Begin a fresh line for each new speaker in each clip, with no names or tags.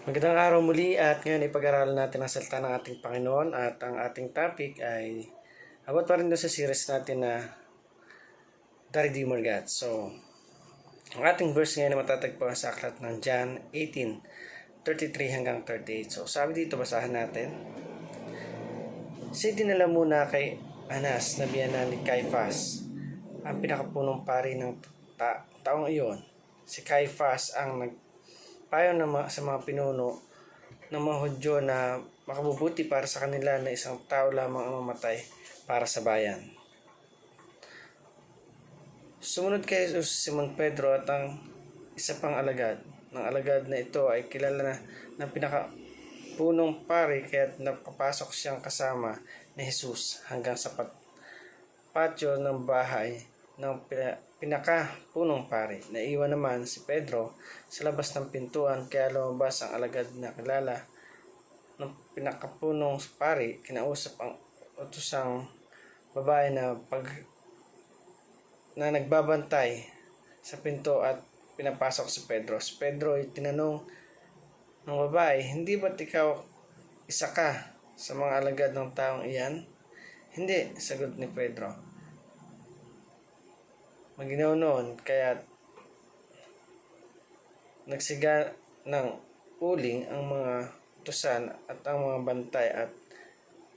Magandang araw muli at ngayon ay pag-aralan natin ang salita ng ating Panginoon at ang ating topic ay abot pa rin doon sa series natin na The Redeemer God. So, ang ating verse ngayon ay matatagpuan sa aklat ng John 18:33 hanggang 38. So, sabi dito, basahan natin. Siya dinala muna kay Anas na biyanan ni Caiphas, ang pinakapunong pari ng taong iyon. Si Caiphas ang nagpayo sa mga pinuno ng mga Hudyo na makabubuti para sa kanila na isang tao lamang ang mamatay para sa bayan. Sumunod kay Jesus Simon Pedro at ang isa pang alagad. Ng alagad na ito ay kilala na ng pinakapunong pari kaya't napapasok siyang kasama ni Jesus hanggang sa patio ng bahay ng pinakapunong pari. Naiwan naman si Pedro sa labas ng pintuan kaya lumabas ang alagad na kilala ng pinakapunong pari. Kinausap ang utusang babae na nagbabantay sa pinto at pinapasok si Pedro. Si Pedro ay tinanong ng babae, "Hindi ba't ikaw isa ka sa mga alagad ng taong iyan?" "Hindi," sagot ni Pedro. Maginaw noon kaya nagsiga ng uling ang mga tusan at ang mga bantay at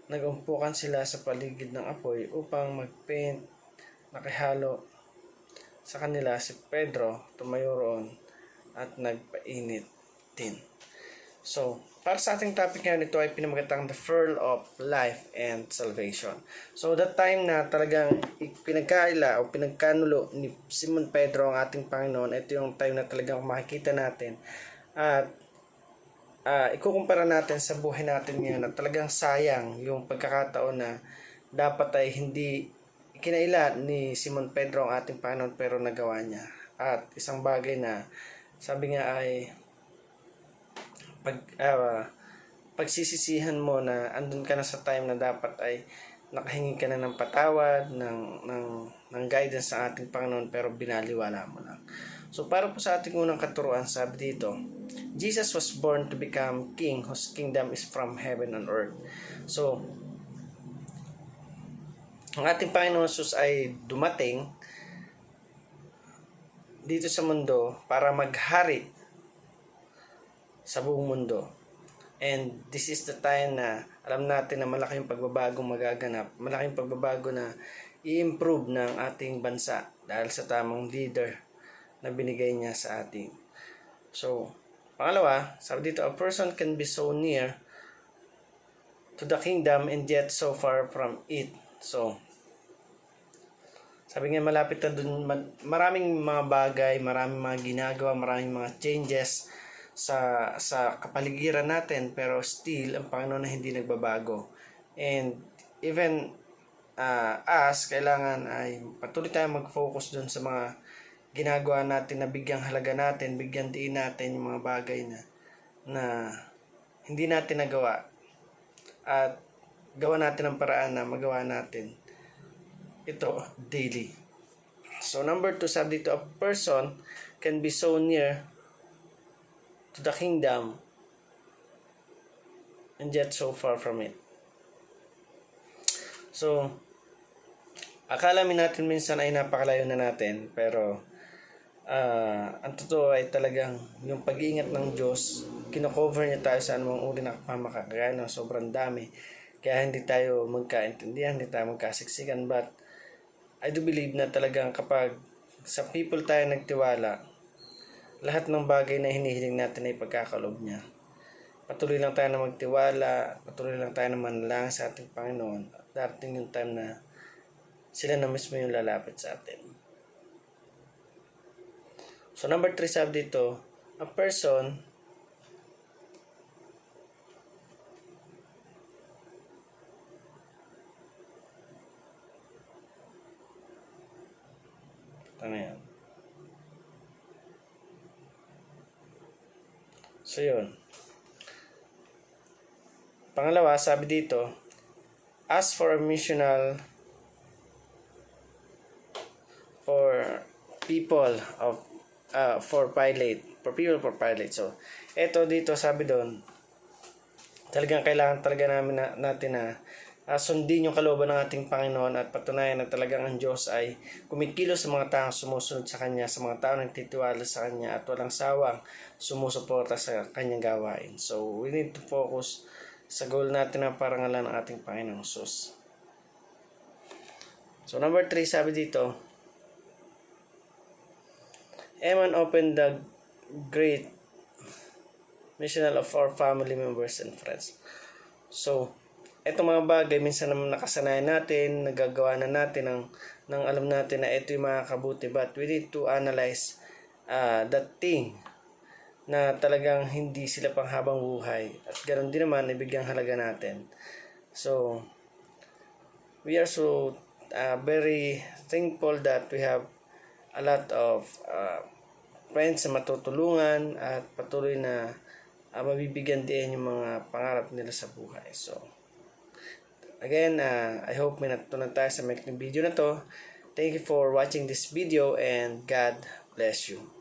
nagumpukan sila sa paligid ng apoy upang magpaint. Nakihalo sa kanila si Pedro, tumayo roon at nagpainit din. So, para sa ating topic ngayon, ito ay pinamagatang The Pearl of Life and Salvation. So, that time na talagang pinagkaila o pinagkanulo ni Simon Pedro ang ating Panginoon, ito yung time na talagang makikita natin. At ikukumpara natin sa buhay natin ngayon na talagang sayang yung pagkakataon na dapat ay hindi kinaila ni Simon Pedro ang ating Panginoon pero nagawa niya. At isang bagay na sabi nga ay pagsisisihan mo na andun ka na sa time na dapat ay nakahingi ka na ng patawad, ng guidance sa ating Panginoon pero binaliwala mo lang. So para po sa ating unang katuruan, sabi dito, Jesus was born to become king whose kingdom is from heaven and earth. So, ang ating Panginoon Jesus ay dumating dito sa mundo para maghari sa buong mundo. And this is the time na alam natin na malaking pagbabagong magaganap, malaking pagbabago na i-improve ng ating bansa dahil sa tamang leader na binigay niya sa ating. So, pangalawa, sabi dito, a person can be so near to the kingdom and yet so far from it. So, sabi nga malapit na dun, maraming mga bagay, maraming mga ginagawa, maraming mga changes sa kapaligiran natin, pero still ang Panginoon na hindi nagbabago. And even us, kailangan ay patuloy tayong mag-focus dun sa mga ginagawa natin na bigyang halaga natin, bigyan diin natin yung mga bagay na hindi natin nagawa at gawa natin ang paraan na magawa natin ito daily. So number 2, sabi dito, a person can be so near to the kingdom and yet so far from it. So, akala natin minsan ay napakalayo na natin, pero ang totoo ay talagang yung pag-iingat ng Diyos, kino-cover niya tayo sa anumang uri ng pamakagano, sobrang dami. Kaya hindi tayo magkaintindihan, hindi tayo magkasiksikan. But I do believe na talagang kapag sa people tayo nagtiwala, lahat ng bagay na hinihiling natin ay pagkakalob niya. Patuloy lang tayo na magtiwala, patuloy lang tayo na manalangin sa ating Panginoon. At darating yung time na sila na mismo yung lalapit sa atin. So number 3, sabi dito, a person ano yan? So yun. Pangalawa, sabi dito, ask for a missional for people of for Pilate for people, for pilot. So, eto dito sabi doon, talagang kailangan talaga natin na sundin yung kalooban ng ating Panginoon at patunayan na talagang ang Diyos ay kumikilos sa mga taong sumusunod sa Kanya, sa mga taong nagtitiwala sa Kanya at walang sawang sumusuporta sa Kanyang gawain. So, we need to focus sa goal natin na parangalan ng ating Panginoong Jesus. So, number 3, sabi dito, Eman opened the great missional of our family members and friends. So, etong mga bagay, minsan naman nakasanayan natin, nagagawa na natin ng alam natin na ito yung makakabuti. But we need to analyze that thing na talagang hindi sila pang habang buhay. At ganoon din naman, ibigyang halaga natin. So, we are so very thankful that we have a lot of friends na matutulungan at patuloy na mabibigyan din yung mga pangarap nila sa buhay. So, again, I hope may natutunan tayo sa making video na to. Thank you for watching this video and God bless you.